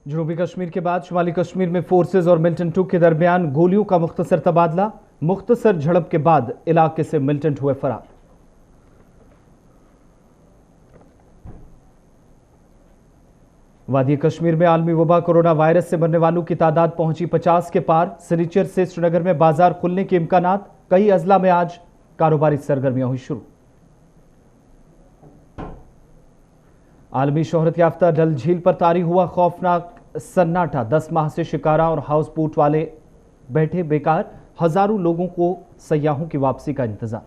जनूबी कश्मीर के बाद शुमाली कश्मीर में फोर्सेज और मिलिटेंट के दरमियान गोलियों का मुख्तसर तबादला। मुख्तसर झड़प के बाद इलाके से मिलिटेंट हुए फरार। वादी कश्मीर में आलमी वबा कोरोना वायरस से मरने वालों की तादाद पहुंची 50 के पार। शनिचर से श्रीनगर में बाजार खुलने के इम्कानात। कई अजला में आज कारोबारी सरगर्मियां हुई शुरू। आलमी शोहरत याफ्ता डल झील पर तारी हुआ खौफनाक सन्नाटा। 10 माह से शिकारा और हाउस बोट वाले बैठे बेकार। हजारों लोगों को सयाहों की वापसी का इंतजार।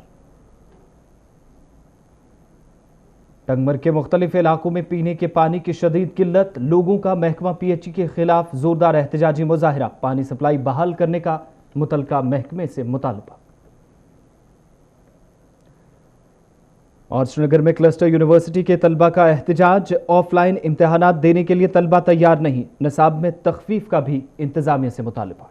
टंगमर के मुख्तलिफ इलाकों में पीने के पानी की शदीद किल्लत। लोगों का महकमा पीएचई के खिलाफ जोरदार एहतजाजी मुजाहिरा। पानी सप्लाई बहाल करने का मुतलका महकमे से मुतालबा। और श्रीनगर में क्लस्टर यूनिवर्सिटी के तलबा का एहतजाज। ऑफलाइन इम्तिहानात देने के लिए तलबा तैयार नहीं। निसाब में तखफीफ का भी इंतजामिया से मुतालबा।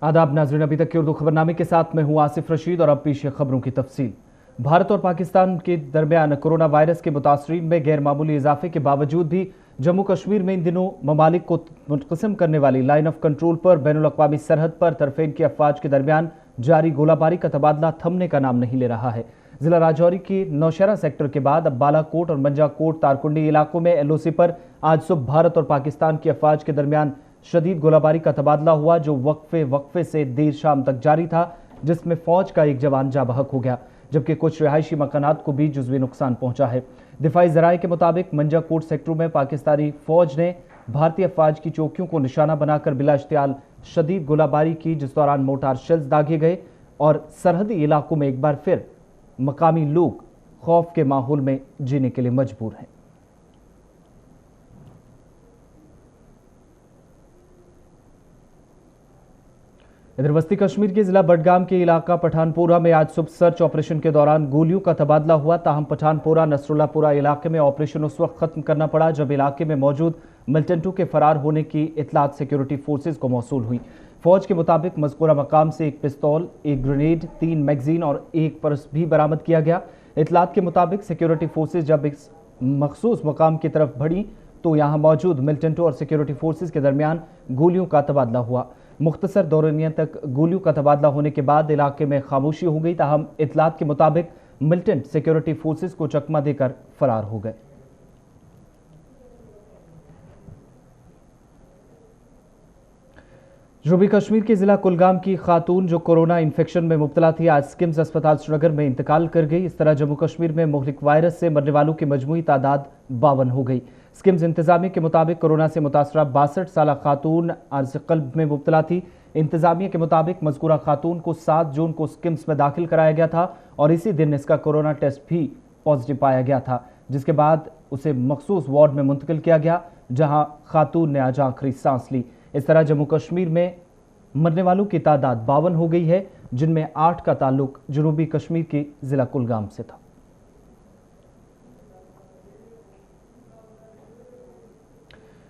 आदाब नाज़रीन, अभी तक की उर्दू खबरनामे के साथ मैं हूं आसिफ रशीद और अब पेश है खबरों की तफसील। भारत और पाकिस्तान के दरमियान कोरोना वायरस के मुतासरीन में गैर मामूली इजाफे के बावजूद भी जम्मू कश्मीर में इन दिनों ममालिक को मुनक़सिम करने वाली लाइन ऑफ कंट्रोल पर बैनुल अक़वामी सरहद पर तरफ़ेन की अफवाज के दरमियान जारी गोलाबारी का तबादला थमने का नाम नहीं ले रहा है। जिला राजौरी के नौशहरा सेक्टर के बाद अब बालाकोट और मंजाकोट तारकुंडी इलाकों में एलओसी पर आज सुबह भारत और पाकिस्तान की अफवाज के दरमियान शदीद गोलाबारी का तबादला हुआ, जो वक्फे से देर शाम तक जारी था, जिसमें फौज का एक जवान जा बहक हो गया, जबकि कुछ रिहायशी मकानात को भी जुज़वी नुकसान पहुंचा है। दिफाई ज़राए के मुताबिक मंजाकोट सेक्टर में पाकिस्तानी फौज ने भारतीय अफवाज की चौकियों को निशाना बनाकर बिला इश्तियाल शदीद गोलाबारी की, जिस दौरान मोर्टार शेल्स दागे गए और सरहदी इलाकों में एक बार फिर मकामी लोग खौफ के माहौल में जीने के लिए मजबूर हैं। इधर वस्ती कश्मीर के जिला बडगाम के इलाका पठानपोरा में आज सुबह सर्च ऑपरेशन के दौरान गोलियों का तबादला हुआ। ताहम पठानपोरा नसरुल्लापुरा इलाके में ऑपरेशन उस वक्त खत्म करना पड़ा जब इलाके में मौजूद मिलिटेंटों के फरार होने की इतलात सिक्योरिटी फोर्सेज को मौसूल हुई। फौज के मुताबिक मज़कूरा मकाम से एक पिस्तौल, एक ग्रेनेड, 3 मैगजीन और एक पर्स भी बरामद किया गया। इतलात के मुताबिक सिक्योरिटी फोर्सेज जब इस मखसूस मकाम की तरफ बढ़ी तो यहाँ मौजूद मिलिटेंटों और सिक्योरिटी फोर्सेज के दरमियान गोलियों का तबादला हुआ। मुख्तसर दौरानिया तक गोलियों का तबादला होने के बाद इलाके में खामोशी हो गई। ताहम इतलात के मुताबिक मिलिटेंट सिक्योरिटी फोर्सेज को चकमा देकर फरार हो गए। जनूबी कश्मीर के जिला कुलगाम की खातून जो कोरोना इन्फेक्शन में मुब्तला थी, आज स्किम्स अस्पताल श्रीनगर में इंतकाल कर गई। इस तरह जम्मू कश्मीर में मुहलिक वायरस से मरने वालों की मजमूई तादाद 52 हो गई। स्किम्स इंतजामिया के मुताबिक कोरोना से मुतासरा 62 साल खातून अर्ज़ क़ल्ब में मुब्तला थी। इंतजामिया के मुताबिक मज़कूरा खातून को 7 जून को स्किम्स में दाखिल कराया गया था और इसी दिन इसका कोरोना टेस्ट भी पॉजिटिव पाया गया था, जिसके बाद उसे मखसूस वार्ड में मुंतकिल किया गया, जहां खातून ने आज आखिरी सांस ली। इस तरह जम्मू कश्मीर में मरने वालों की तादाद 52 हो गई है, जिनमें 8 का ताल्लुक जनूबी कश्मीर के जिला कुलगाम से था।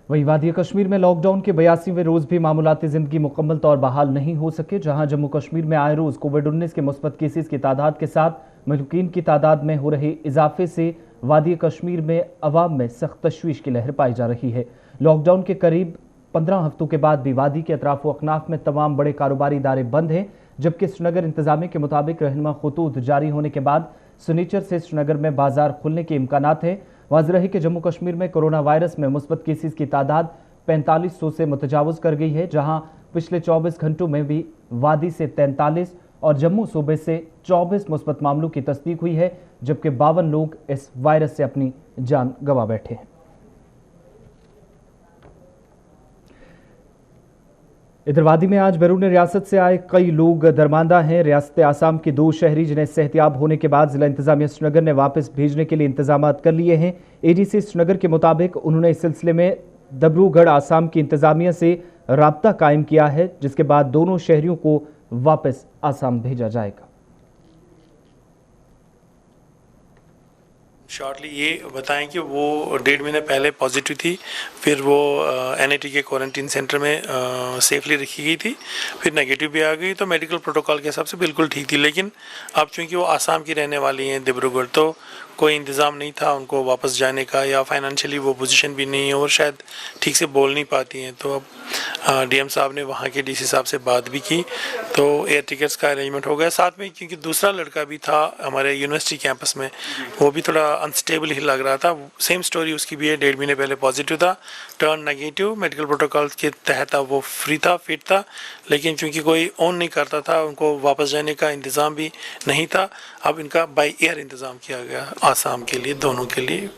वहीं वादी कश्मीर में लॉकडाउन के 82वें रोज भी मामूलाती जिंदगी मुकम्मल तौर बहाल नहीं हो सके, जहां जम्मू कश्मीर में आए रोज कोविड-19 के मुस्बत केसेस की तादाद के साथ मरीजों की तादाद में हो रहे इजाफे से वादी कश्मीर में अवाम में सख्त तशवीश की लहर पाई जा रही है। लॉकडाउन के करीब 15 हफ्तों के बाद भी वादी के अतराफ व अकनाफ में तमाम बड़े कारोबारी इदारे बंद हैं, जबकि श्रीनगर इंतजामिया के मुताबिक रहनुमा खतूत जारी होने के बाद सनीचर से श्रीनगर में बाजार खुलने के इम्कानात हैं। वाज़ेह रहे कि जम्मू कश्मीर में कोरोना वायरस में मुस्बत केसेस की तादाद 4500 से मुतजावज़ कर गई है, जहां पिछले 24 घंटों में भी वादी से 43 और जम्मू सूबे से 24 मुस्बत मामलों की तस्दीक हुई है, जबकि 52 लोग इस वायरस से अपनी जान गंवा बैठे हैं। इधर वादी में आज बैरून रियासत से आए कई लोग दरमांदा हैं। रियासत आसाम के 2 शहरी जिन्हें सेहतियाब होने के बाद जिला इंतजामिया श्रीनगर ने वापस भेजने के लिए इंतजाम कर लिए हैं। एडीसी श्रीनगर के मुताबिक उन्होंने इस सिलसिले में दब्रूगढ़ आसाम की इंतजामिया से राब्ता कायम किया है, जिसके बाद दोनों शहरियों को वापस आसाम भेजा जाएगा। शॉर्टली ये बताएं कि वो 1.5 महीने पहले पॉजिटिव थी, फिर वो NIT के क्वारंटीन सेंटर में सेफली रखी गई थी, फिर नेगेटिव भी आ गई, तो मेडिकल प्रोटोकॉल के हिसाब से बिल्कुल ठीक थी। लेकिन अब चूँकि वो आसाम की रहने वाली हैं, डिब्रूगढ़, तो कोई इंतज़ाम नहीं था उनको वापस जाने का, या फाइनेंशियली वो पोजीशन भी नहीं है और शायद ठीक से बोल नहीं पाती हैं। तो अब DM साहब ने वहाँ के DC साहब से बात भी की, तो एयर टिकट्स का अरेंजमेंट हो गया। साथ में क्योंकि दूसरा लड़का भी था हमारे यूनिवर्सिटी कैंपस में, वो भी थोड़ा अनस्टेबल ही लग रहा था। सेम स्टोरी उसकी भी है, 1.5 महीने पहले पॉजिटिव था, टर्न नेगेटिव, मेडिकल प्रोटोकॉल के तहत वो फ्री था, फिट था, लेकिन चूँकि कोई ऑन नहीं करता था, उनको वापस जाने का इंतज़ाम भी नहीं था। अब इनका बाई एयर इंतज़ाम किया गया आसाम के लिए, दोनों के लिए।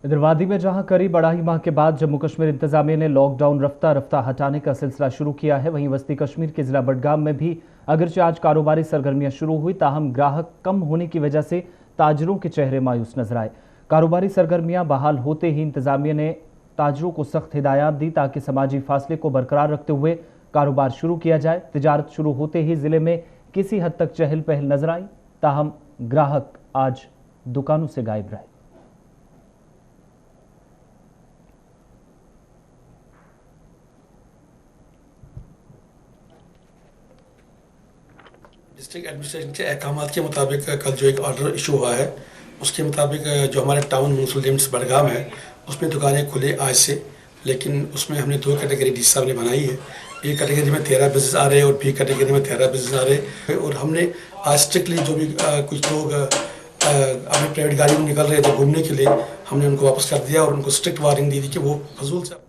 इधर वादी में जहां करीब 2.5 माह के बाद जम्मू कश्मीर इंतजामिया ने लॉकडाउन रफ्ता रफ्ता हटाने का सिलसिला शुरू किया है, वहीं वस्ती कश्मीर के जिला बडगाम में भी अगरचे आज कारोबारी सरगर्मियां शुरू हुई, ताहम ग्राहक कम होने की वजह से ताजरों के चेहरे मायूस नजर आए। कारोबारी सरगर्मियां बहाल होते ही इंतजामिया ने ताजरों को सख्त हिदायत दी ताकि समाजी फासले को बरकरार रखते हुए कारोबार शुरू किया जाए। तिजारत शुरू होते ही जिले में किसी हद तक चहल पहल नजर आई, ताहम ग्राहक आज दुकानों से गायब रहे। डिस्ट्रिक्ट एडमिनिस्ट्रेशन के अहकाम के मुताबिक कल जो एक ऑर्डर इशू हुआ है, उसके मुताबिक जो हमारे टाउन म्यूनसिपल लिमिट्स बडगाम है, उसमें दुकानें खुले आज से, लेकिन उसमें हमने 2 कैटेगरी DC साहब ने बनाई है। एक कैटेगरी में 13 बिजनेस आ रहे हैं और B कैटेगरी में 13 बिजनेस आ रहे हैं। और हमने आज स्ट्रिक्टली जो भी कुछ लोग अपनी प्राइवेट गाड़ी में निकल रहे थे घूमने के लिए, हमने उनको वापस कर दिया और उनको स्ट्रिक्ट वार्निंग दी थी कि वो फजूल से।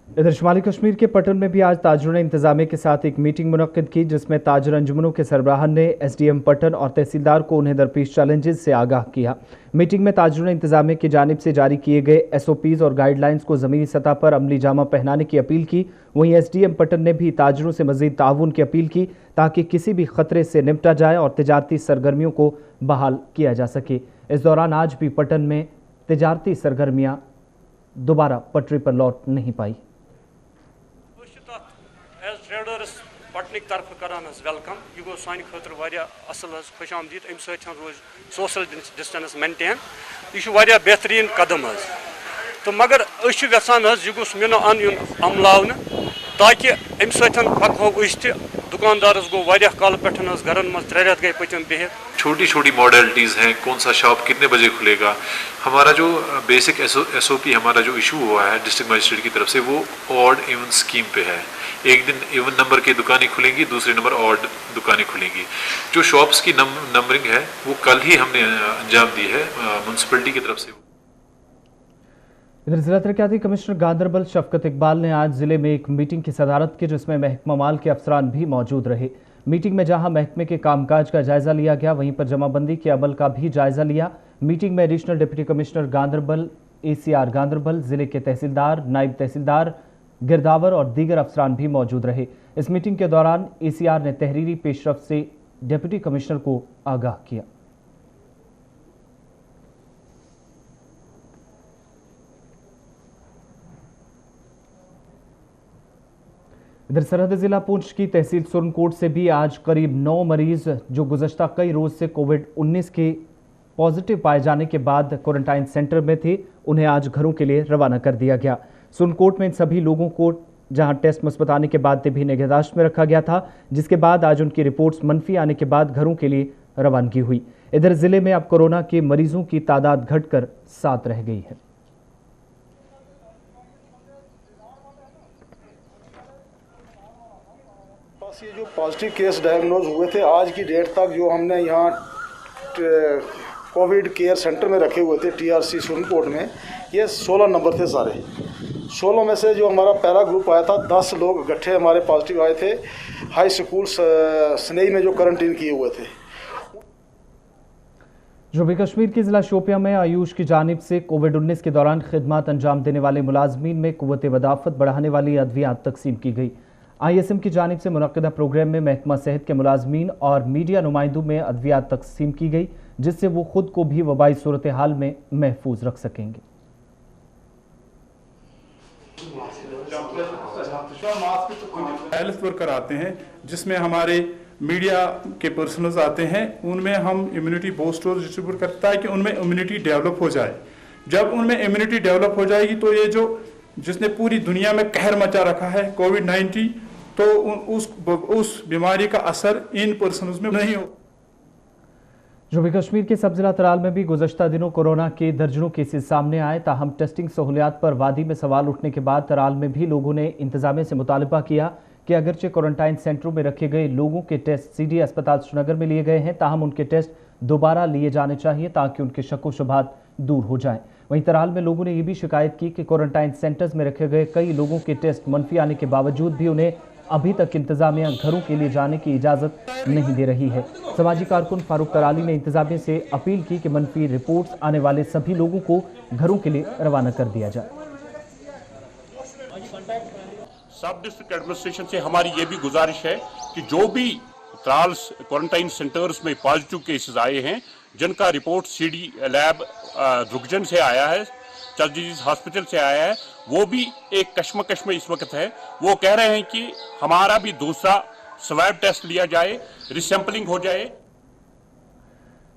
इधर शुमाली कश्मीर के पटन में भी आज ताजरों ने इंतजामिया के साथ एक मीटिंग मुनक्किद की, जिसमें ताजर अंजुमनों के सरबराह ने SDM पटन और तहसीलदार को उन्हें दरपेश चैलेंजेस से आगाह किया। मीटिंग में ताजरों ने इंतजामिया की जानिब से जारी किए गए SOPs और गाइडलाइंस को ज़मीनी सतह पर अमली जामा पहनाने की अपील की। वहीं SDM पटन ने भी ताजरों से मज़ीद ताउन की अपील की ताकि किसी भी खतरे से निपटा जाए और तजारती सरगर्मियों को बहाल किया जा सके। इस दौरान आज भी पटन में तजारती सरगर्मियाँ दोबारा पटरी पर लौट नहीं पाई। ट्रेडर्स पटनिक तरफ करान वेलकम, यह गो सान खतर असल खुश आमदीद, अम सो रोज सोशल डिस्टेंस मेंटेन, यह बेहतरीन कदम तो मगर यहान यह गोस मिनो अन यून अमलावन ताकि अम सको दुकानदारस गो काल पे घर में 3 रेत गए पचम बिहित। छोटी छोटी मॉडलिटीज़ हैं, कौन सा शॉप कितने बजे खुलेगा। हमारा जो बेसिक SOP हमारा जो इशू हुआ है डिस्ट्रिक्ट मजिस्ट्रेट की तरफ से, वो ऑड इवन स्कीम पे है। एक दिन इवन नंबर की दुकानें खुलेंगी, दूसरे नंबर ऑड दुकानें खुलेंगी। जो शॉप्स की नंबरिंग है वो कल ही हमने अंजाम दी है म्यूनसिपलिटी की तरफ से। इधर जिला तरक्याती कमिश्नर गांधरबल शफकत इकबाल ने आज जिले में एक मीटिंग की सदारत की, जिसमें महकमा माल के अफसरान भी मौजूद रहे। मीटिंग में जहां महकमे के कामकाज का जायजा लिया गया, वहीं पर जमाबंदी के अमल का भी जायजा लिया। मीटिंग में additional deputy commissioner Ganderbal, ACR Ganderbal, जिले के तहसीलदार, नायब तहसीलदार, गिरदावर और दीगर अफसरान भी मौजूद रहे। इस मीटिंग के दौरान ACR ने तहरीरी पेशरफ से डिप्टी कमिश्नर को आगाह किया। इधर सरहद जिला पुंछ की तहसील सुरनकोट से भी आज करीब 9 मरीज जो गुज़श्ता कई रोज से कोविड-19 के पॉजिटिव पाए जाने के बाद क्वारंटाइन सेंटर में थे, उन्हें आज घरों के लिए रवाना कर दिया गया। सुरनकोट में इन सभी लोगों को जहां टेस्ट मुस्बत आने के बाद भी निगहदाश्त में रखा गया था, जिसके बाद आज उनकी रिपोर्ट्स मनफी आने के बाद घरों के लिए रवानगी हुई। इधर जिले में अब कोरोना के मरीजों की तादाद घटकर 7 रह गई है। ये जो पॉजिटिव केस डायग्नोज हुए थे, आज की डेट तक जो हमने यहाँ कोविड केयर सेंटर में रखे हुए थे TRC सुरनकोट में, ये 16 नंबर थे सारे। 16 में से जो हमारा पहला ग्रुप आया था, 10 लोग इकट्ठे हमारे पॉजिटिव आए थे हाई स्कूल स्नेही में जो क्वारंटीन किए हुए थे। जनूबी कश्मीर के जिला शोपियां में आयुष की जानिब से कोविड-19 के दौरान खिदमत अंजाम देने वाले मुलाजमीन में कुव्वत वदाफत बढ़ाने वाली अद्वियात तकसीम की गई। ISM की जानिब से मुनक्किदा प्रोग्राम में महकमा सेहत के मुलाजमीन और मीडिया नुमाइंदों में अद्वियात तकसीम की गई, जिससे वो खुद को भी वबाई सूरत हाल में महफूज रख सकेंगे। हेल्थ वर्कर आते हैं, जिसमें हमारे मीडिया के पर्सनल्स आते हैं, उनमें हम इम्यूनिटी बूस्टर डिस्ट्रीब्यूट करता है कि उनमें इम्यूनिटी डेवलप हो जाए। जब उनमें इम्यूनिटी डेवलप हो जाएगी तो ये जो जिसने पूरी दुनिया में कहर मचा रखा है कोविड-19, तो उस बीमारी का असर इन पर्सनल्स में नहीं हो। जम्मू कश्मीर के सब जिला तराल में भी गुज़श्ता दिनों कोरोना के दर्जनों केसेस सामने आए। ताहम टेस्टिंग सहूलियात पर वादी में सवाल उठने के बाद तराल में भी लोगों ने इंतजामिया से मुतालबा किया कि अगरचे क्वारंटाइन सेंटरों में रखे गए लोगों के टेस्ट सीडी अस्पताल श्रीनगर में लिए गए हैं, ताहम उनके टेस्ट दोबारा लिए जाने चाहिए ताकि उनके शक व शुबहात दूर हो जाएं। वहीं तराल में लोगों ने यह भी शिकायत की कि क्वारंटाइन सेंटर्स में रखे गए कई लोगों के टेस्ट मनफी आने के बावजूद भी उन्हें अभी तक इंतजामिया घरों के लिए जाने की इजाज़त नहीं दे रही है। समाजी कारकुन फारूक तराली ने इंतजामिया से अपील की कि मनफी रिपोर्ट्स आने वाले सभी लोगों को घरों के लिए रवाना कर दिया जाए। सब डिस्ट्रिक्ट एडमिनिस्ट्रेशन से हमारी ये भी गुजारिश है कि जो भी तराल क्वारंटाइन सेंटर्स में पॉजिटिव केसेस आए हैं, जिनका रिपोर्ट सीडी लैब रुकजन से आया है, चर्चिज हॉस्पिटल से आया है, वो भी एक कश्मकश में इस वक्त है। वो कह रहे हैं कि हमारा भी दूसरा स्वैब टेस्ट लिया जाए, रिसैम्पलिंग हो जाए।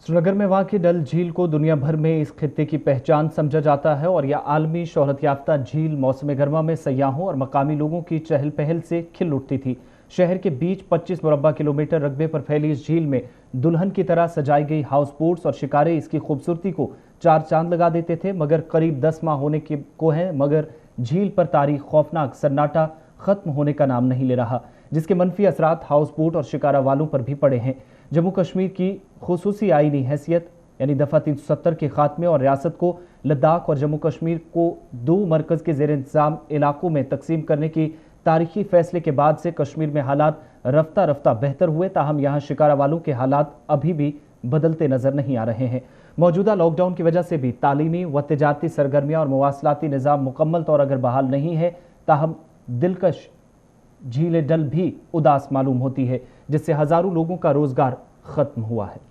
श्रीनगर में वाक़ डल झील को दुनिया भर में इस खित्ते की पहचान समझा जाता है और यह आलमी शोहरत याफ्ता झील मौसम गर्मा में सयाहों और मकामी लोगों की चहल पहल से खिल उठती थी। शहर के बीच 25 मुरब्बा किलोमीटर रकबे पर फैली इस झील में दुल्हन की तरह सजाई गई हाउस बोट्स और शिकारे इसकी खूबसूरती को चार चांद लगा देते थे। मगर करीब 10 माह होने को है, मगर झील पर तारी खौफनाक सन्नाटा खत्म होने का नाम नहीं ले रहा, जिसके मनफी असरात हाउस बोट और शिकारा वालों पर भी पड़े हैं। जम्मू कश्मीर की खुसूसी आईनी हैसियत यानी दफ़ा 370 के खात्मे और रियासत को लद्दाख और जम्मू कश्मीर को 2 मरकज़ के ज़ेर इंतज़ाम इलाकों में तकसीम करने की तारीखी फैसले के बाद से कश्मीर में हालात रफ्ता रफ्ता बेहतर हुए, ताहम यहाँ शिकारा वालों के हालात अभी भी बदलते नजर नहीं आ रहे हैं। मौजूदा लॉकडाउन की वजह से भी तालीमी व तिजारती सरगर्मियाँ और मवासलाती निज़ाम मुकम्मल तौर अगर बहाल नहीं है, ताहम दिलकश झील डल भी उदास मालूम होती है, जिससे हजारों लोगों का रोजगार खत्म हुआ है।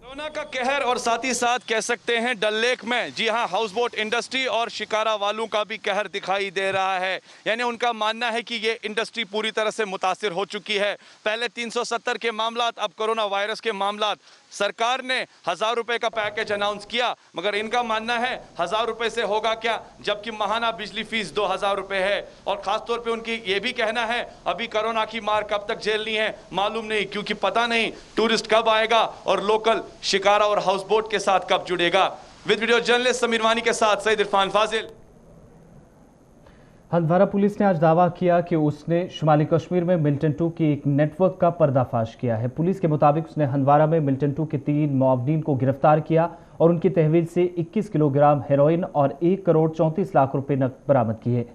कोरोना का कहर और साथ ही साथ कह सकते हैं डल लेक में, जी हां, हाउस बोट इंडस्ट्री और शिकारा वालों का भी कहर दिखाई दे रहा है। यानी उनका मानना है कि ये इंडस्ट्री पूरी तरह से मुतासिर हो चुकी है। पहले 370 के मामलात, अब कोरोना वायरस के मामलात। सरकार ने 1000 रुपए का पैकेज अनाउंस किया, मगर इनका मानना है 1000 रुपए से होगा क्या, जबकि माहाना बिजली फीस 2000 रुपए है। और खासतौर पे उनकी ये भी कहना है अभी कोरोना की मार कब तक झेलनी है मालूम नहीं, क्योंकि पता नहीं टूरिस्ट कब आएगा और लोकल शिकारा और हाउस बोट के साथ कब जुड़ेगा। विद वीडियो जर्नलिस्ट समीर वानी के साथ सईद इरफान फाजिल। हंदवारा पुलिस ने आज दावा किया कि उसने शुमाली कश्मीर में मिल्टन 2 की एक नेटवर्क का पर्दाफाश किया है। पुलिस के मुताबिक उसने हंदवारा में मिल्टन 2 के 3 मुआवनीन को गिरफ्तार किया और उनकी तहवील से 21 किलोग्राम हेरोइन और 1 करोड़ 34 लाख रुपए नकद बरामद किए।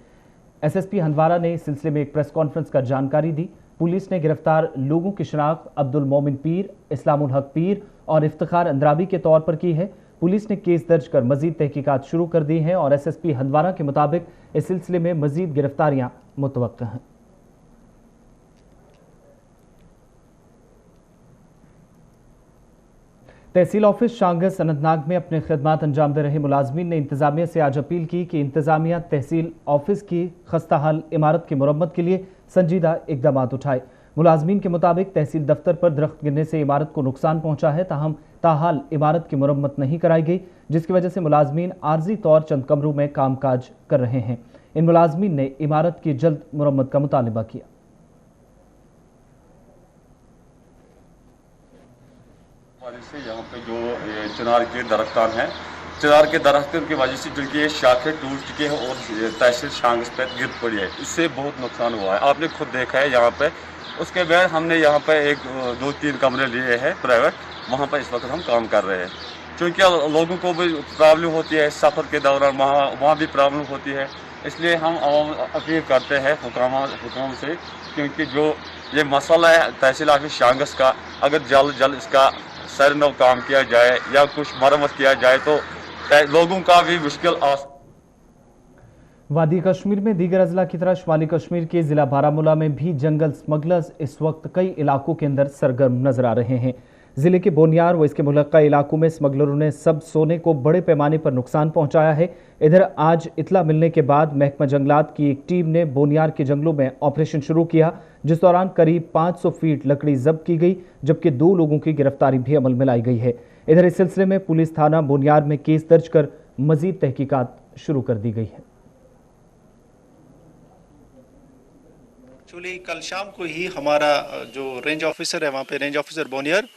एसएसपी हंदवारा ने इस सिलसिले में एक प्रेस कॉन्फ्रेंस कर जानकारी दी। पुलिस ने गिरफ्तार लोगों की शिनाख्त अब्दुल मोमिन पीर, इस्लामुल हक पीर और इफ्तिखार अंद्राबी के तौर पर की है। पुलिस ने केस दर्ज कर मजीद तहकीकात शुरू कर दी हैं और एसएसपी हंदवारा के मुताबिक इस सिलसिले में मजीद गिरफ्तारियां मुतवक्का हैं। तहसील ऑफिस शांगस अनंतनाग में अपने खिदमात अंजाम दे रहे मुलाजमीन ने इंतजामिया से आज अपील की कि इंतजामिया तहसील ऑफिस की खस्ता हाल इमारत की मुरम्मत के लिए संजीदा इकदाम उठाए। मुलाजमीन के मुताबिक तहसील दफ्तर पर दरख्त गिरने से इमारत को नुकसान पहुंचा है, ताहाल इमारत की मुरम्मत नहीं कराई गई, जिसकी वजह से मुलाजमीन आर्जी तौर चंद कमरों में कामकाज कर रहे हैं। इन मुलाजमीन ने इमारत की जल्द मुरम्मत का मुतालबा किया। यहाँ पे जो चिनार के दरख्तान हैं, चिनार के दरख्तों की वजह से जिनकी ये शाखें टूट चुकी है और तहसील शांगस पे गिर पड़ी है, इससे बहुत नुकसान हुआ है। आपने खुद देखा है यहाँ पे। उसके बाद हमने यहाँ पे 1-2-3 कमरे लिए हैं प्राइवेट, वहाँ पर इस वक्त हम काम कर रहे हैं। क्योंकि लोगों को भी प्रॉब्लम होती है सफ़र के दौरान, वहाँ भी प्रॉब्लम होती है, इसलिए हम अपील करते हैं हुकाम से, क्योंकि जो ये मसला है तहसील ऑफिस शांगस का, अगर जल्द इसका सरनव काम किया जाए या कुछ मरम्मत किया जाए तो लोगों का भी मुश्किल वादी कश्मीर में दीगर अजला की तरह शुमाली कश्मीर के जिला बारामूला में भी जंगल स्मगलर्स इस वक्त कई इलाकों के अंदर सरगर्म नजर आ रहे हैं। जिले के बोनियार व इसके मुलक्का इलाकों में स्मगलरों ने सब सोने को बड़े पैमाने पर नुकसान पहुंचाया है। इधर आज इतला मिलने के बाद महकमा जंगलात की एक टीम ने बोनियार के जंगलों में ऑपरेशन शुरू किया, जिस दौरान करीब 500 फीट लकड़ी जब्त की गई, जबकि 2 लोगों की गिरफ्तारी भी अमल में लाई गई है। इधर इस सिलसिले में पुलिस थाना बोनियार में केस दर्ज कर मजीद तहकीकात शुरू कर दी गई है। एक्चुअली कल शाम को ही हमारा जो रेंज ऑफिसर है वहाँ पे, रेंज ऑफिसर बोनियर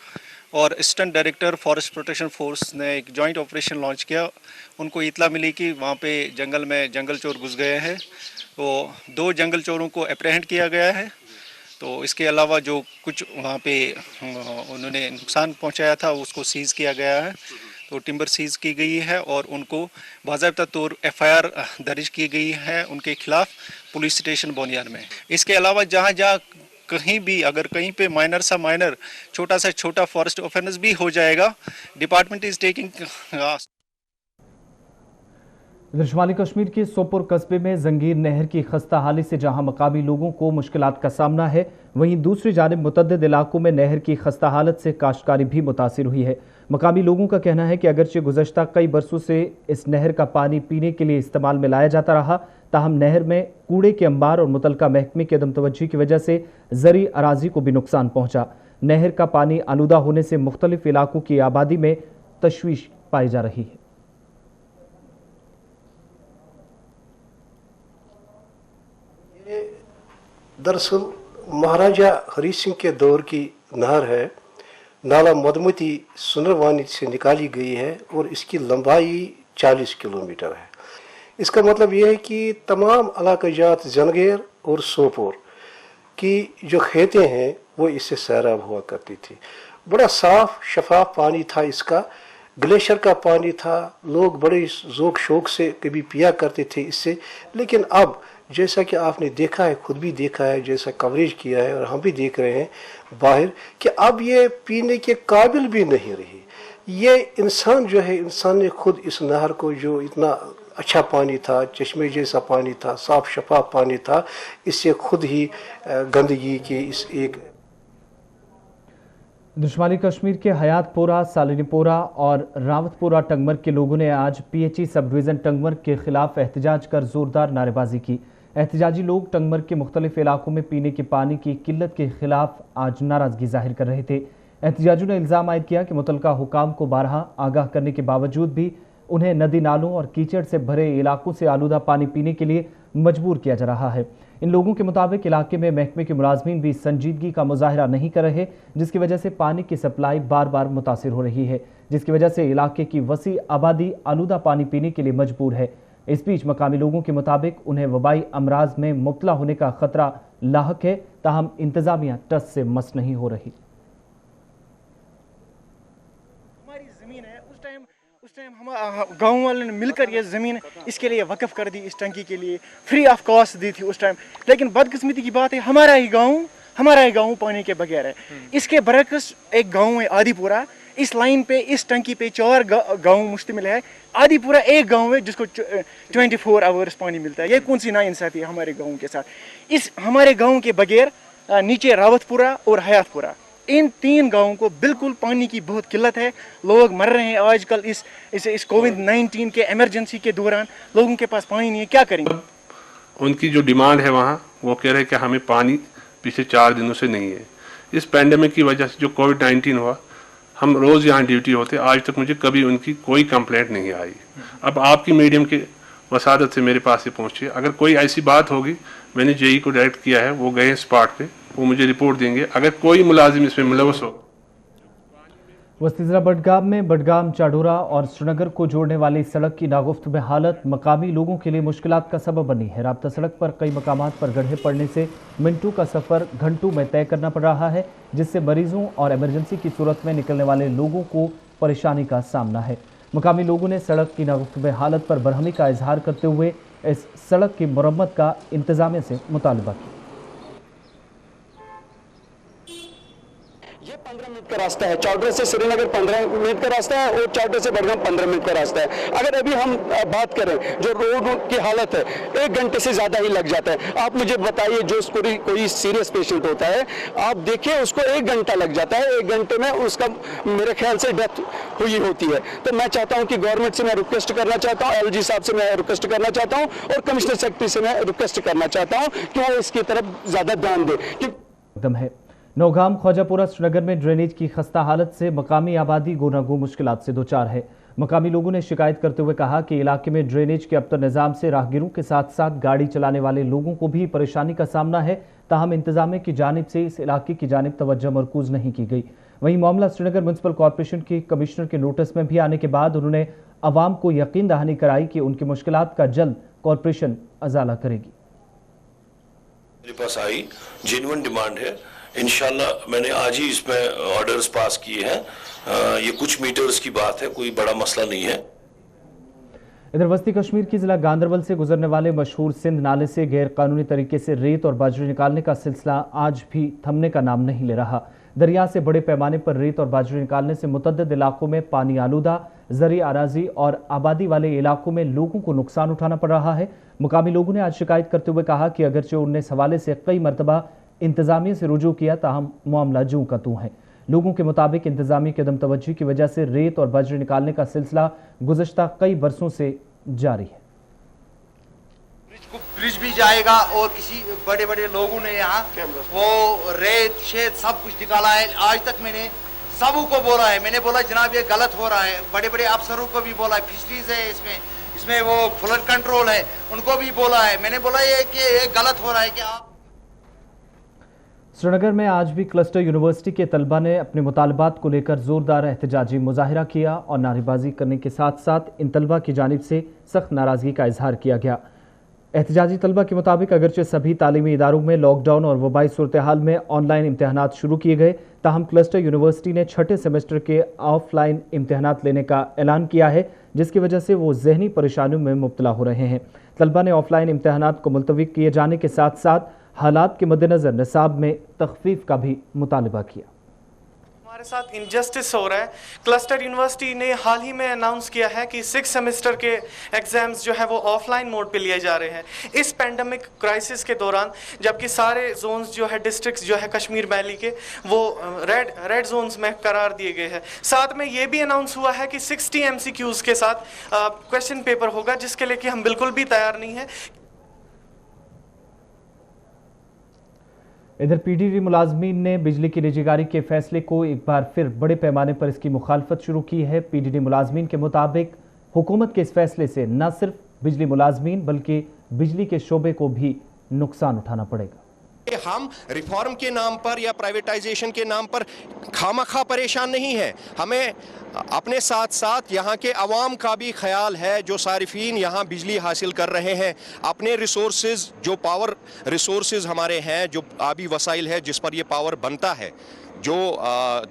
और assistant director forest protection force ने एक जॉइंट ऑपरेशन लॉन्च किया। उनको इतला मिली कि वहाँ पे जंगल में जंगल चोर घुस गए हैं, तो 2 जंगल चोरों को अप्रहेंड किया गया है। तो इसके अलावा जो कुछ वहाँ पे उन्होंने नुकसान पहुँचाया था उसको सीज़ किया गया है, तो टिम्बर सीज़ की गई है और उनको बाज़ाब्ता तौर FIR दर्ज की गई है उनके खिलाफ पुलिस स्टेशन बोनियार में। इसके अलावा जहाँ जहाँ कहीं भी अगर कहीं पे माइनर सा माइनर छोटा सा छोटा फॉरेस्ट ऑफेंस भी हो जाएगा, डिपार्टमेंट इज टेकिंग। इधर शुमाली कश्मीर के सोपोर कस्बे में जंगीर नहर की खस्ता हाली से जहां मकामी लोगों को मुश्किलात का सामना है, वहीं दूसरी जानिब मुतअद्दिद इलाकों में नहर की खस्ता हालत से काश्तकारी भी मुतासिर हुई है। मकामी लोगों का कहना है कि अगरचे गुज़श्ता कई बरसों से इस नहर का पानी पीने के लिए इस्तेमाल में लाया जाता रहा, ताहम नहर में कूड़े के अंबार और मुतलका महकमे की अदम तवज्जी की वजह से ज़री अराजी को भी नुकसान पहुंचा। नहर का पानी आलूदा होने से मुख्तलिफ इलाकों की आबादी में तशवीश पाई जा रही है। दरअसल महाराजा हरी सिंह के दौर की नहर है, नाला मधुमती सुनरवानी से निकाली गई है और इसकी लंबाई 40 किलोमीटर है। इसका मतलब यह है कि तमाम इलाकाजात जंगेर और सोपोर की जो खेतें हैं वो इससे सैराब हुआ करती थी। बड़ा साफ शफाफ पानी था इसका, ग्लेशियर का पानी था, लोग बड़े ज़ोक शौक से कभी पिया करते थे इससे। लेकिन अब जैसा कि आपने देखा है, खुद भी देखा है, जैसा कवरेज किया है और हम भी देख रहे हैं बाहर, कि अब ये पीने के काबिल भी नहीं रही। ये इंसान जो है, इंसान ने खुद इस नहर को, जो इतना अच्छा पानी था, चश्मे जैसा पानी था, साफ शफाफ पानी था, इससे खुद ही गंदगी के इस एक। शुमाली कश्मीर के हयातपुरा, सालिनीपोरा और रावतपुरा टंगमर के लोगों ने आज PHE सब डिवीज़न टंगमर के खिलाफ एहतजाज कर जोरदार नारेबाजी की। एहतजाजी लोग टंगमर के मुख्तलिफ इलाकों में पीने के पानी की किल्लत के खिलाफ आज नाराजगी जाहिर कर रहे थे। एहतजाजियों ने इल्ज़ाम आयद किया कि मुतलका हुकाम को बारहा आगाह करने के बावजूद भी उन्हें नदी नालों और कीचड़ से भरे इलाकों से आलूदा पानी पीने के लिए मजबूर किया जा रहा है। इन लोगों के मुताबिक इलाके में महकमे के मुलाजमीन भी संजीदगी का मुजाहरा नहीं कर रहे, जिसकी वजह से पानी की सप्लाई बार बार मुतासिर हो रही है, जिसकी वजह से इलाके की वसी आबादी आलूदा पानी पीने के लिए मजबूर है। इस बीच मकामी लोगों के मुताबिक उन्हें वबाई अमराज में मुब्तला होने का खतरा लाहक है, ताहम इंतजामिया टस से मस नहीं हो रही। हमारी ज़मीन है, उस टाइम हम गाँव वालों ने मिलकर ये ज़मीन इसके लिए वक्फ कर दी, इस टंकी के लिए फ्री ऑफ कॉस्ट दी थी उस टाइम। लेकिन बदकिस्मती की बात है, हमारा ही गाँव पानी के बगैर है। इसके बरक्स एक गाँव है आदिपुरा, इस लाइन पे, इस टंकी पे 4 गाँव मुश्तमिल है। आदिपुरा एक गाँव है जिसको 24 आवर्स पानी मिलता है। ये कौन सी नाइंसाफ़ी है हमारे गाँव के साथ। इस हमारे गाँव के बगैर नीचे रावतपुरा और हयातपुरा, इन 3 गाँवों को बिल्कुल पानी की बहुत किल्लत है। लोग मर रहे हैं आजकल इस कोविड-19 के इमरजेंसी के दौरान, लोगों के पास पानी नहीं है, क्या करेंगे। उनकी जो डिमांड है वहाँ, वो कह रहे हैं कि हमें पानी पिछले 4 दिनों से नहीं है। इस पैंडेमिक की वजह से जो कोविड-19 हुआ, हम रोज़ यहाँ ड्यूटी होते, आज तक मुझे कभी उनकी कोई कंप्लेंट नहीं आई। अब आपकी मीडियम के वसादत से मेरे पास ये पहुँची, अगर कोई ऐसी बात होगी, मैंने JE को डायरेक्ट किया है, वो गए स्पॉट पे, वो मुझे रिपोर्ट देंगे। अगर कोई मुलाजिम इसमें मुलव्वस हो। वस्ती ज़िला बडगाम में बडगाम, चाडोरा और श्रीनगर को जोड़ने वाली सड़क की नागुफ्त में हालत मकामी लोगों के लिए मुश्किलात का सबब बनी है। राब्ता सड़क पर कई मकामात पर गड्ढे पड़ने से मिनटों का सफ़र घंटों में तय करना पड़ रहा है, जिससे मरीजों और इमरजेंसी की सूरत में निकलने वाले लोगों को परेशानी का सामना है। मकामी लोगों ने सड़क की नागुफ्त में हालत पर बरहमी का इजहार करते हुए इस सड़क की मुरम्मत का इंतजामिया से मुतालबा किया। ये 15 मिनट का रास्ता है। चौडर से श्रीनगर 15 मिनट का रास्ता है और चौडर से बडगाम 15 मिनट का रास्ता है। अगर अभी हम बात करें जो रोड की हालत है, 1 घंटे से ज़्यादा ही लग जाता है। आप मुझे बताइए, जो कोई सीरियस पेशेंट होता है, आप देखिए उसको 1 घंटा लग जाता है, 1 घंटे में उसका मेरे ख्याल से डेथ हुई होती है। तो मैं चाहता हूँ कि गवर्नमेंट से मैं रिक्वेस्ट करना चाहता हूँ, LG साहब से मैं रिक्वेस्ट करना चाहता हूँ और कमिश्नर सेक्रेटरी से मैं रिक्वेस्ट करना चाहता हूँ कि वो इसकी तरफ ज़्यादा ध्यान दे। एकदम है। नौगाम ख्वाजापुरा श्रीनगर में ड्रेनेज की खस्ता हालत से मकामी आबादी गोनागो मुश्किलात से दोचार है। मकामी लोगों ने शिकायत करते हुए कहा कि इलाके में ड्रेनेज के अबतर निज़ाम से राहगीरों के साथ साथ गाड़ी चलाने वाले लोगों को भी परेशानी का सामना है। ताहम इंतजामिया की जानिब से इस इलाके की जानिब तवज्जो मरकूज नहीं की गई। वहीं मामला श्रीनगर म्यूनसिपल कॉरपोरेशन के कमिश्नर के नोटिस में भी आने के बाद उन्होंने अवाम को यकीन दहानी कराई कि उनकी मुश्किलात का जल्द कॉरपोरेशन अजाला करेगी। मेरे पास आई जेन्युइन डिमांड है, इंशाल्लाह मैंने आज ही इसमें ऑर्डर्स पास किए हैं। ये कुछ मीटर्स की बात है, कोई बड़ा मसला नहीं है। इधर वस्ती कश्मीर की जिला गांदरबल से गुजरने वाले मशहूर सिंध नाले से गैर कानूनी तरीके से रेत और बाजरी निकालने का सिलसिला आज भी थमने का नाम नहीं ले रहा। दरिया से बड़े पैमाने पर रेत और बाजरी निकालने से मुतअद्दिद इलाकों में पानी आलूदा, ज़री अराजी और आबादी वाले इलाकों में लोगों को नुकसान उठाना पड़ रहा है। मुकामी लोगों ने आज शिकायत करते हुए कहा कि अगरचे उन्होंने इस हवाले से कई मरतबा इंतजामिया से रुजू किया, ताहम मामला जूं का तूं है। लोगों के मुताबिक इंतजामिया की अदम तवज्जो की वजह से रेत और बाजरी निकालने का सिलसिला गुज़श्ता कई बरसों से जारी है। ब्रिज भी जाएगा और किसी बड़े बड़े लोगों ने यहाँ वो रेत शेत सब कुछ निकाला है। आज तक मैंने सबको बोला है, मैंने बोला जनाब ये गलत हो रहा है। बड़े बड़े अफसरों को भी बोला है, फिशरीज है इसमें वो फ्लड कंट्रोल है, उनको भी बोला है। मैंने बोला ये कि ये गलत हो रहा है। क्या श्रीनगर में आज भी क्लस्टर यूनिवर्सिटी के तलबा ने अपने मुतालबात को लेकर जोरदार एहतजाजी मुजाहिरा किया और नारेबाजी करने के साथ साथ इन तलबा की जानिब से सख्त नाराज़गी का इजहार किया गया। एहतजाजी तलबा के मुताबिक अगरचे सभी तालीमी इदारों में लॉकडाउन और वबाई सूरत हाल में ऑनलाइन इम्तहानात शुरू किए गए, ताहम क्लस्टर यूनिवर्सिटी ने 6ठे सेमेस्टर के ऑफलाइन इम्तहानात लेने का ऐलान किया है, जिसकी वजह से वो जहनी परेशानियों में मुब्तला हो रहे हैं। तलबा ने ऑफलाइन इम्तहानात को मुलतवी किए जाने के साथ साथ हालात के मद्देनज़र निसाब में तखफीफ का भी मुतालबा किया। हमारे साथ इनजस्टिस हो रहा है। क्लस्टर यूनिवर्सिटी ने हाल ही में अनाउंस किया है कि 6 सेमेस्टर के एग्जाम्स जो है वो ऑफलाइन मोड पे लिए जा रहे हैं इस पेंडेमिक क्राइसिस के दौरान, जबकि सारे जोन्स जो है डिस्ट्रिक्ट्स जो है कश्मीर वैली के वो रेड जोन्स में करार दिए गए हैं। साथ में ये भी अनाउंस हुआ है कि 60 MCQs के साथ क्वेश्चन पेपर होगा, जिसके लिए कि हम बिल्कुल भी तैयार नहीं है। इधर PDD मुलाजमीन ने बिजली की निजीगारी के फैसले को एक बार फिर बड़े पैमाने पर इसकी मुखालफत शुरू की है। PDD मुलाजमीन के मुताबिक हुकूमत के इस फैसले से न सिर्फ बिजली मुलाजमीन बल्कि बिजली के शोबे को भी नुकसान उठाना पड़ेगा। हम रिफॉर्म के नाम पर या प्राइवेटाइजेशन के नाम पर खामखा परेशान नहीं है। हमें अपने साथ साथ यहाँ के अवाम का भी ख्याल है, जो सारिफीन यहाँ बिजली हासिल कर रहे हैं। अपने रिसोर्सेज, जो पावर रिसोर्सेज हमारे हैं, जो आबी वसाइल है जिस पर ये पावर बनता है, जो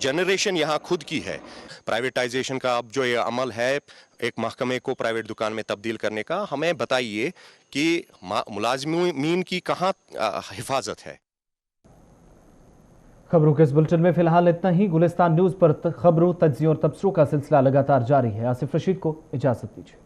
जनरेशन यहाँ खुद की है। प्राइवेटाइजेशन का अब जो ये अमल है, एक महकमे को प्राइवेट दुकान में तब्दील करने का, हमें बताइए कि मुलाजमीन की कहाँ हिफाजत है। खबरों के इस बुलेटिन में फिलहाल इतना ही। गुलिस्तान न्यूज़ पर खबरों, तज्जियों और तबसरों का सिलसिला लगातार जारी है। आसिफ रशीद को इजाजत दीजिए।